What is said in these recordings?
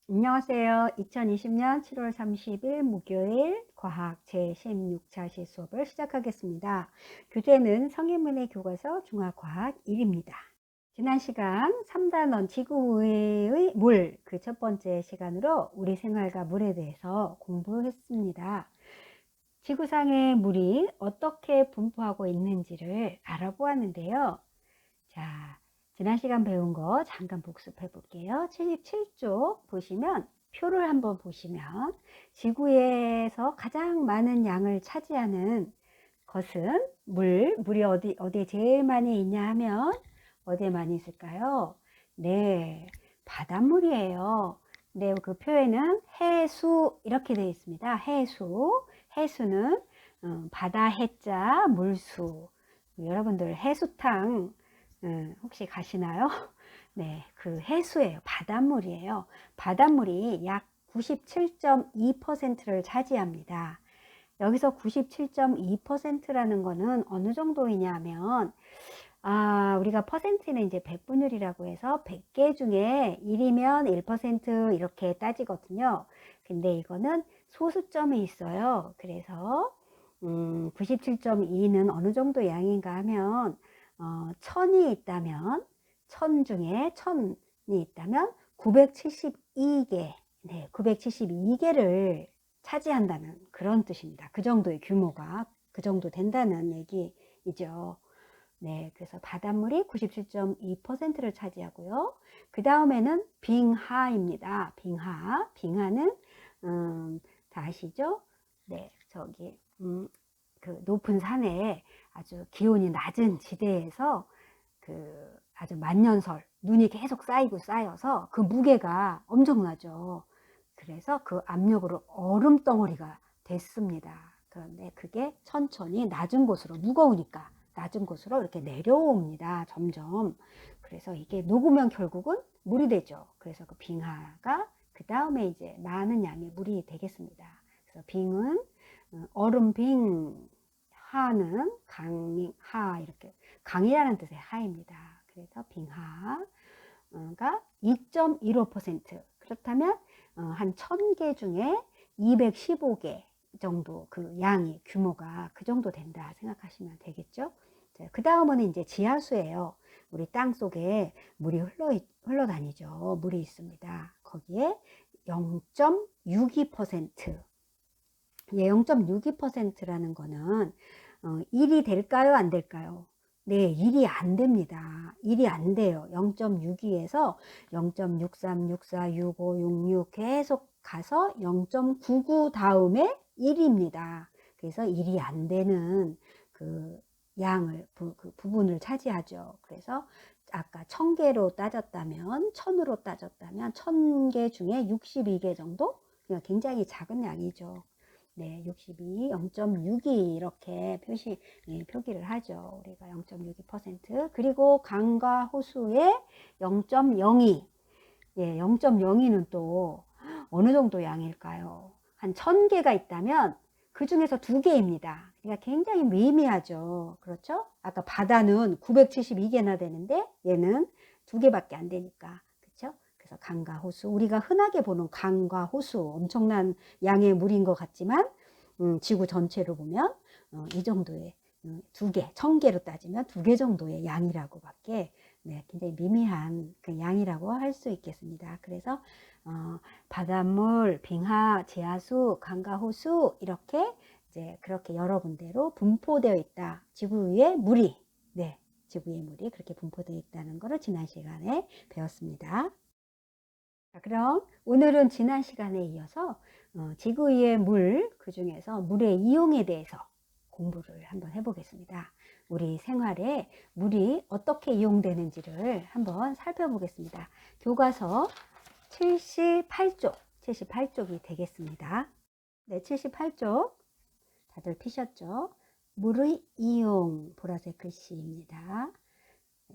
안녕하세요. 2020년 7월 30일 목요일 과학 제16차 실수업을 시작하겠습니다. 교재는 성인문의 교과서 중화과학 1입니다. 지난 시간 3단원 지구의 물 그 첫 번째 시간으로 우리 생활과 물에 대해서 공부했습니다. 지구상의 물이 어떻게 분포하고 있는지를 알아보았는데요. 자, 지난 시간 배운 거 잠깐 복습해 볼게요. 77쪽 보시면 표를 한번 보시면 지구에서 가장 많은 양을 차지하는 것은 물이 어디에 제일 많이 있냐 하면 어디에 많이 있을까요? 네, 바닷물이에요. 네, 그 표에는 해수 이렇게 되어 있습니다. 해수는 바다 해자 물수. 여러분들 해수탕 혹시 가시나요? 네, 그 해수예요. 바닷물이에요. 바닷물이 약 97.2%를 차지합니다. 여기서 97.2%라는 거는 어느 정도이냐면, 우리가 퍼센트는 이제 백분율이라고 해서 100개 중에 1이면 1% 이렇게 따지거든요. 근데 이거는 소수점이 있어요. 그래서 97.2는 어느 정도 양인가 하면 1000이 있다면 1000 중에 1000이 있다면 972개, 네, 972개를 차지한다는 그런 뜻입니다. 그 정도의 규모가 그 정도 된다는 얘기이죠. 네, 그래서 바닷물이 97.2%를 차지하고요. 그 다음에는 빙하입니다. 빙하는 다 아시죠? 네, 저기 그 높은 산에 아주 기온이 낮은 지대에서 그 아주 만년설 눈이 계속 쌓이고 쌓여서 그 무게가 엄청나죠. 그래서 그 압력으로 얼음 덩어리가 됐습니다. 그런데 그게 천천히 낮은 곳으로 무거우니까 낮은 곳으로 이렇게 내려옵니다. 점점. 그래서 이게 녹으면 결국은 물이 되죠. 그래서 그 빙하가 그 다음에 이제 많은 양의 물이 되겠습니다. 그래서 빙은 얼음빙, 하는 강하 이렇게 강이라는 뜻의 하입니다. 그래서 빙하가 2.15%, 그렇다면 한 1000개 중에 215개 정도 그 양이 규모가 그 정도 된다 생각하시면 되겠죠. 그 다음은 이제 지하수예요. 우리 땅 속에 물이 흘러다니죠. 물이 있습니다. 거기에 0.62%, 예, 0.62%라는 거는 1이 될까요? 안 될까요? 네, 1이 안 됩니다. 1이 안 돼요. 0.62에서 0.63, 64, 65, 66 계속 가서 0.99 다음에 1입니다. 그래서 1이 안 되는 그 양을, 그 부분을 차지하죠. 그래서 아까 1000개로 따졌다면, 1000으로 따졌다면 1000개 중에 62개 정도? 그러니까 굉장히 작은 양이죠. 네, 62, 0.62 이렇게 표기를 하죠. 우리가 0.62%. 그리고 강과 호수의 0.02. 예, 0.02는 또 어느 정도 양일까요? 한 1000개가 있다면 그 중에서 2개입니다. 그러니까 굉장히 미미하죠. 그렇죠? 아까 바다는 972개나 되는데 얘는 2개밖에 안 되니까. 그렇죠? 그래서 강과 호수, 우리가 흔하게 보는 강과 호수, 엄청난 양의 물인 것 같지만 지구 전체로 보면 이 정도의 2개, 1000개로 따지면 2개 정도의 양이라고밖에, 네, 굉장히 미미한 그 양이라고 할 수 있겠습니다. 그래서 바닷물, 빙하, 지하수, 강과 호수 이렇게 이제 그렇게 여러 군데로 분포되어 있다. 지구 위에 물이, 네, 지구 위에 물이 그렇게 분포되어 있다는 것을 지난 시간에 배웠습니다. 자, 그럼 오늘은 지난 시간에 이어서 지구 위의 물, 그 중에서 물의 이용에 대해서 공부를 한번 해보겠습니다. 우리 생활에 물이 어떻게 이용되는지를 한번 살펴보겠습니다. 교과서 78쪽이 되겠습니다. 네, 78쪽 다들 피셨죠? 물의 이용, 보라색 글씨입니다.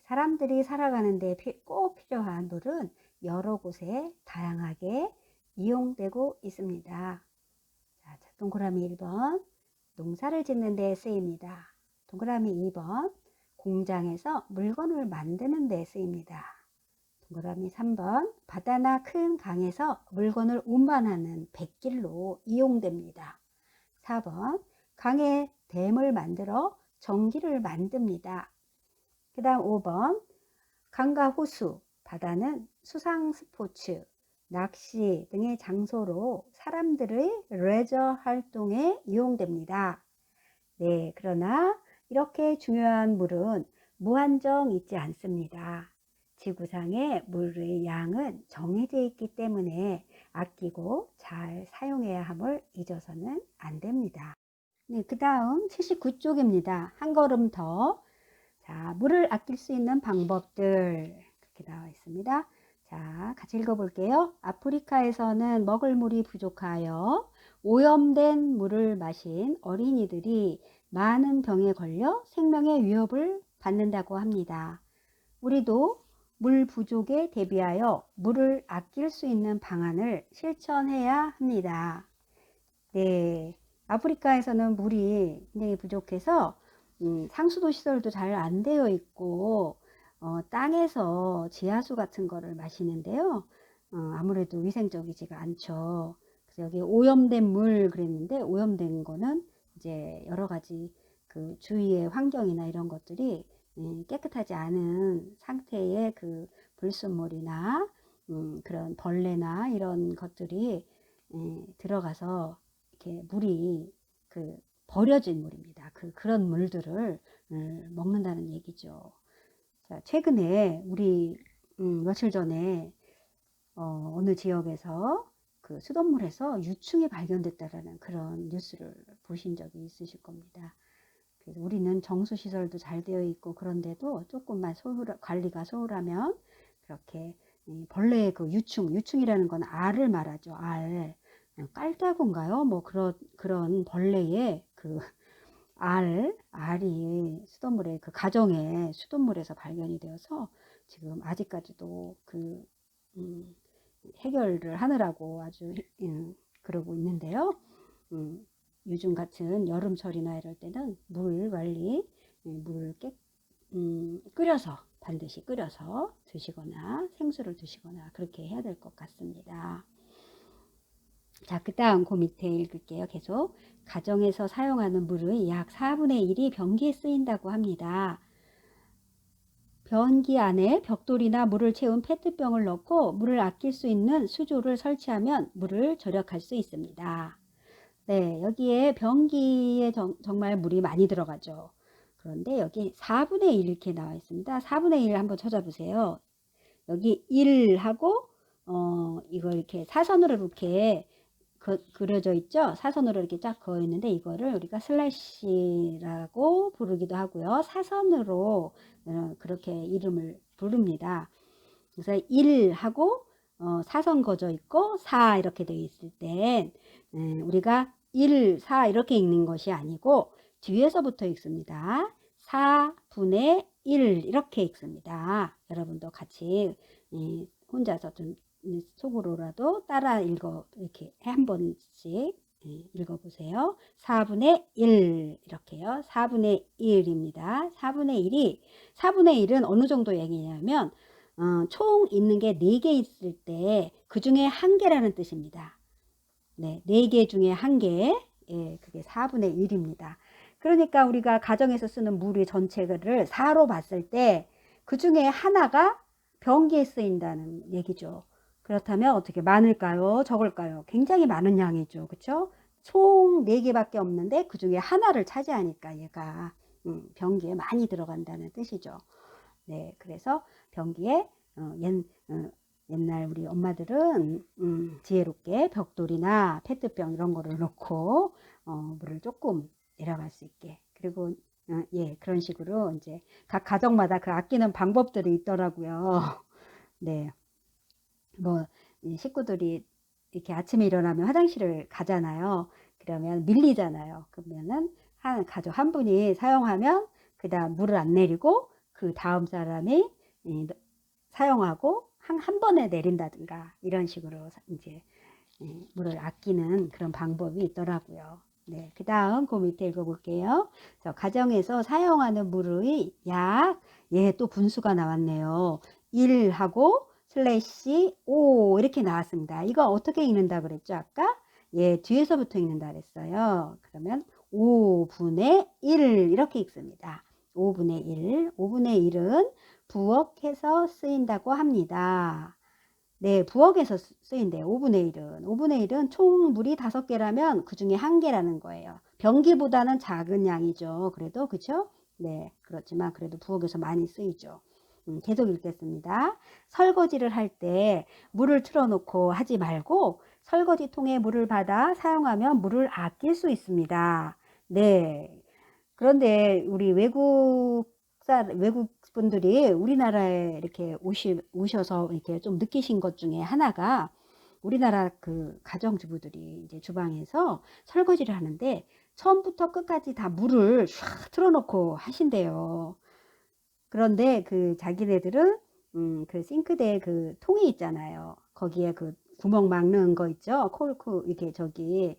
사람들이 살아가는데 꼭 필요한 물은 여러 곳에 다양하게 이용되고 있습니다. 자, 동그라미 1번, 농사를 짓는 데 쓰입니다. 동그라미 2번, 공장에서 물건을 만드는 데 쓰입니다. 동그라미 3번. 바다나 큰 강에서 물건을 운반하는 뱃길로 이용됩니다. 4번. 강에 댐을 만들어 전기를 만듭니다. 그 다음 5번. 강과 호수, 바다는 수상 스포츠, 낚시 등의 장소로 사람들의 레저 활동에 이용됩니다. 네, 그러나 이렇게 중요한 물은 무한정 있지 않습니다. 지구상의 물의 양은 정해져 있기 때문에 아끼고 잘 사용해야 함을 잊어서는 안 됩니다. 네, 그 다음 79쪽입니다. 한 걸음 더. 자, 물을 아낄 수 있는 방법들 그렇게 나와 있습니다. 자, 같이 읽어볼게요. 아프리카에서는 먹을 물이 부족하여 오염된 물을 마신 어린이들이 많은 병에 걸려 생명의 위협을 받는다고 합니다. 우리도 물 부족에 대비하여 물을 아낄 수 있는 방안을 실천해야 합니다. 네, 아프리카에서는 물이 굉장히 부족해서 상수도 시설도 잘 안 되어 있고 땅에서 지하수 같은 거를 마시는데요. 아무래도 위생적이지가 않죠. 그래서 여기 오염된 물 그랬는데 오염된 거는 이제 여러 가지 그 주위의 환경이나 이런 것들이 깨끗하지 않은 상태의 그 불순물이나 그런 벌레나 이런 것들이 들어가서 이렇게 물이 그 버려진 물입니다. 그런 물들을 먹는다는 얘기죠. 자, 최근에 우리 며칠 전에 어느 지역에서 그 수돗물에서 유충이 발견됐다라는 그런 뉴스를 보신 적이 있으실 겁니다. 그래서 우리는 정수시설도 잘 되어 있고 그런데도 조금만 관리가 소홀하면 그렇게 벌레의 그 유충이라는 건 알을 말하죠. 알. 깔따구인가요? 뭐 그런 벌레의 그 알이 수돗물에 그 가정의 수돗물에서 발견이 되어서 지금 아직까지도 그 해결을 하느라고 아주 그러고 있는데요. 요즘 같은 여름철이나 이럴 때는 물 관리, 물을 끓여서 반드시 끓여서 드시거나 생수를 드시거나 그렇게 해야 될 것 같습니다. 자, 그 다음 그 밑에 읽을게요. 계속. 가정에서 사용하는 물의 약 4분의 1이 변기에 쓰인다고 합니다. 변기 안에 벽돌이나 물을 채운 페트병을 넣고 물을 아낄 수 있는 수조를 설치하면 물을 절약할 수 있습니다. 네, 여기에 변기에 정말 물이 많이 들어가죠. 그런데 여기 4분의 1 이렇게 나와 있습니다. 4분의 1 한번 찾아보세요. 여기 1하고 이걸 이렇게 사선으로 이렇게 그려져 있죠. 사선으로 이렇게 쫙 그어 있는데 이거를 우리가 슬래시라고 부르기도 하고요. 사선으로 그렇게 이름을 부릅니다. 그래서 1하고 사선 그어져 있고 4 이렇게 되어 있을 때 우리가 1, 4 이렇게 읽는 것이 아니고 뒤에서부터 읽습니다. 4분의 1 이렇게 읽습니다. 여러분도 같이 혼자서 좀 속으로라도 따라 이렇게 한 번씩 읽어보세요. 4분의 1 이렇게요. 4분의 1입니다. 4분의 1은 어느 정도 얘기냐면 총 있는 게 4개 있을 때 그 중에 1개라는 뜻입니다. 네, 4개 중에 1개. 예, 그게 4분의 1입니다. 그러니까 우리가 가정에서 쓰는 물의 전체를 4로 봤을 때 그 중에 하나가 변기에 쓰인다는 얘기죠. 그렇다면 어떻게 많을까요? 적을까요? 굉장히 많은 양이죠. 그렇죠? 총 4개밖에 없는데 그 중에 하나를 차지하니까 얘가 변기에 많이 들어간다는 뜻이죠. 네, 그래서 변기에 옛날 우리 엄마들은 지혜롭게 벽돌이나 페트병 이런 거를 넣고 물을 조금 내려갈 수 있게 그리고 예, 그런 식으로 이제 각 가정마다 그 아끼는 방법들이 있더라고요. 네, 뭐 식구들이 이렇게 아침에 일어나면 화장실을 가잖아요. 그러면 밀리잖아요. 그러면은 한 가족 한 분이 사용하면 그 다음 물을 안 내리고 그 다음 사람이 사용하고 한 번에 내린다든가 이런 식으로 이제 물을 아끼는 그런 방법이 있더라고요. 네, 그 다음 그 밑에 읽어볼게요. 가정에서 사용하는 물의 또 분수가 나왔네요. 1하고 슬래시 5 이렇게 나왔습니다. 이거 어떻게 읽는다 그랬죠? 아까? 예, 뒤에서부터 읽는다 그랬어요. 그러면 5분의 1 이렇게 읽습니다. 5분의 1. 5분의 1은 부억해서 쓰인다고 합니다. 네, 부엌에서 쓰인대요. 5분의 1은. 5분의 1은 총 물이 5개라면 그 중에 1개라는 거예요. 변기보다는 작은 양이죠. 그래도, 그쵸? 네, 그렇지만 그래도 부엌에서 많이 쓰이죠. 계속 읽겠습니다. 설거지를 할 때 물을 틀어놓고 하지 말고 설거지통에 물을 받아 사용하면 물을 아낄 수 있습니다. 네. 그런데 우리 외국 분들이 우리나라에 이렇게 오셔서 이렇게 좀 느끼신 것 중에 하나가 우리나라 그 가정주부들이 이제 주방에서 설거지를 하는데 처음부터 끝까지 다 물을 쫙 틀어놓고 하신대요. 그런데 그 자기네들은 그 싱크대 그 통이 있잖아요. 거기에 그 구멍 막는 거 있죠. 콜크 이렇게 저기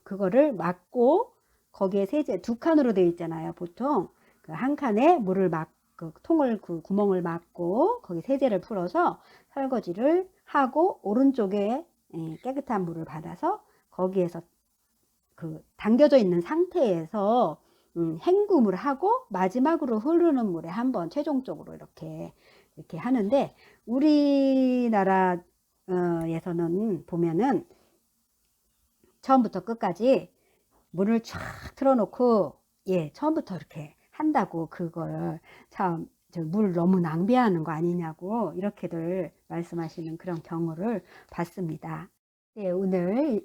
그거를 막고 거기에 세제 두 칸으로 되어 있잖아요. 보통 그 한 칸에 물을 막 그 통을 그 구멍을 막고 거기 세제를 풀어서 설거지를 하고 오른쪽에 깨끗한 물을 받아서 거기에서 그 담겨져 있는 상태에서 헹굼을 하고 마지막으로 흐르는 물에 한번 최종적으로 이렇게 하는데 우리나라에서는 보면은 처음부터 끝까지 물을 쫙 틀어놓고 예 처음부터 이렇게 한다고 그걸 참 물 너무 낭비하는 거 아니냐고 이렇게들 말씀하시는 그런 경우를 봤습니다. 예, 오늘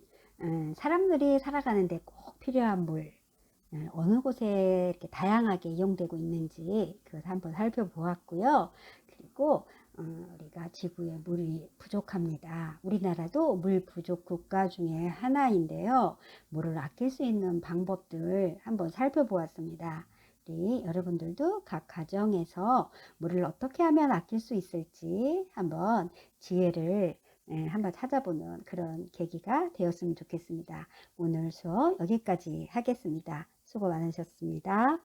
사람들이 살아가는데 꼭 필요한 물 어느 곳에 이렇게 다양하게 이용되고 있는지 그것을 한번 살펴보았고요. 그리고 우리가 지구에 물이 부족합니다. 우리나라도 물 부족 국가 중에 하나인데요. 물을 아낄 수 있는 방법들 한번 살펴보았습니다. 우리 여러분들도 각 가정에서 물을 어떻게 하면 아낄 수 있을지 한번 지혜를 한번 찾아보는 그런 계기가 되었으면 좋겠습니다. 오늘 수업 여기까지 하겠습니다. 수고 많으셨습니다.